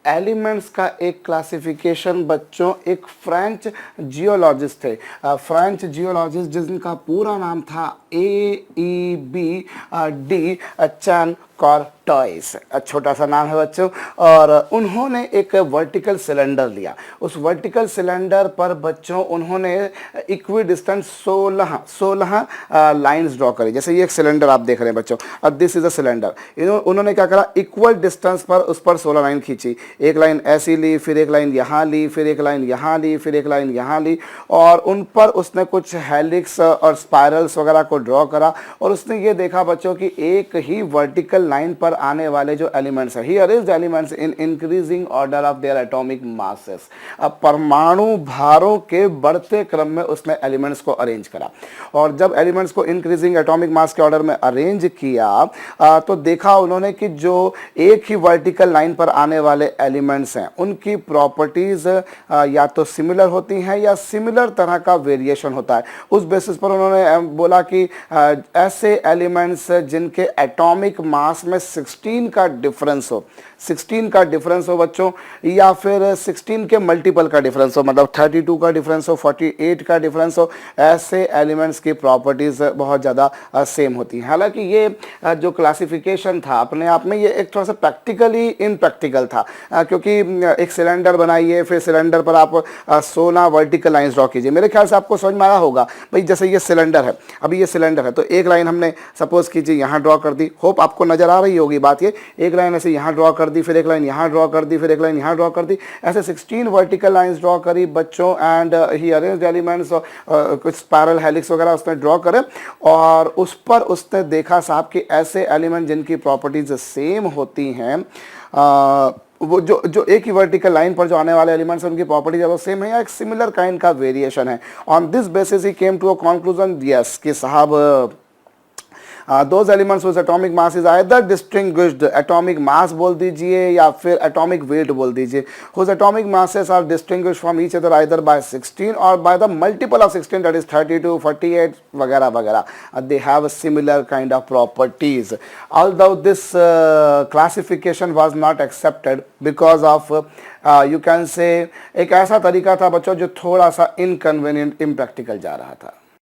Elements का एक classification बच्चों एक फ्रेंच जियोलॉजिस्ट थे, फ्रेंच जियोलॉजिस्ट जिनका पूरा नाम था AEB डी कॉर्टॉइस, छोटा सा नाम है बच्चों। और उन्होंने एक वर्टिकल सिलेंडर लिया, उस वर्टिकल सिलेंडर पर बच्चों उन्होंने इक्वी डिस्टेंस 16 लाइंस ड्रॉ करी। जैसे ये एक सिलेंडर आप देख रहे हैं बच्चों, अब दिस इज अ सिलेंडर। उन्होंने क्या करा, इक्वल डिस्टेंस पर उस पर 16 लाइन खींची, एक लाइन ऐसी ली, फिर एक लाइन यहाँ ली, फिर एक लाइन यहाँ ली, फिर एक लाइन यहाँ ली, और उन पर उसने कुछ हेलिक्स और स्पाइरल्स वगैरह को ड्रॉ करा। और उसने ये देखा बच्चों कि एक ही वर्टिकल लाइन पर आने वाले जो एलिमेंट्स हैं, ही arranged elements in increasing order of their atomic masses. अब परमाणु भारों के बढ़ते क्रम में उसने एलिमेंट्स को अरेंज करा, और जब एलिमेंट्स को इंक्रीजिंग एटॉमिक मास के ऑर्डर में अरेंज किया तो देखा उन्होंने कि जो एक ही वर्टिकल लाइन पर आने वाले एलिमेंट्स हैं उनकी प्रॉपर्टीज या तो सिमिलर होती हैं या सिमिलर तरह का वेरिएशन होता है। उस बेसिस पर उन्होंने बोला कि ऐसे एलिमेंट्स जिनके एटॉमिक मास में 16 का डिफरेंस हो, 16 का डिफरेंस हो बच्चों, या फिर 16 के मल्टीपल का डिफरेंस हो, मतलब 32 का डिफरेंस हो, 48 का डिफरेंस हो, ऐसे एलिमेंट्स की प्रॉपर्टीज बहुत ज़्यादा सेम होती हैं। हालांकि ये जो क्लासिफिकेशन था अपने आप में ये एक थोड़ा सा प्रैक्टिकली इनप्रैक्टिकल था, क्योंकि एक सिलेंडर बनाइए, फिर सिलेंडर पर आप 16 वर्टिकल लाइंस ड्रॉ कीजिए। मेरे ख्याल से आपको समझ में आया होगा भाई, जैसे ये सिलेंडर है, अभी ये सिलेंडर है तो एक लाइन हमने सपोज कीजिए यहाँ ड्रॉ कर दी, होप आपको नजर आ रही होगी बात। ये एक लाइन ऐसे यहाँ ड्रॉ कर दी, फिर एक लाइन यहाँ ड्रॉ कर दी, फिर एक लाइन यहाँ ड्रॉ कर दी, ऐसे 16 वर्टिकल लाइंस ड्रॉ करी बच्चों। एंड ही अरेंज्ड एलिमेंट्स, कुछ स्पाइरल हेलिक्स वगैरह उसने ड्रॉ करे, और उस पर उसने देखा साहब कि ऐसे एलिमेंट जिनकी प्रॉपर्टीज सेम होती हैं, वो जो एक ही वर्टिकल लाइन पर जो आने वाले एलिमेंट्स हैं उनकी प्रॉपर्टीज अगर सेम है या एक सिमिलर काइंड का वेरिएशन है। ऑन दिस बेसिस ही came to a conclusion, yes, कि साहब those elements whose atomic mass is either distinguished, atomic mass बोल दीजिए या फिर atomic weight बोल दीजिए, whose atomic masses are distinguished from each other either by 16 or by the multiple of 16, that is 32, 48 वगैरह वगैरह, they have a similar kind of properties. Although this classification was not accepted because of you can say एक ऐसा तरीका था बच्चों जो थोड़ा सा inconvenient, impractical जा रहा था।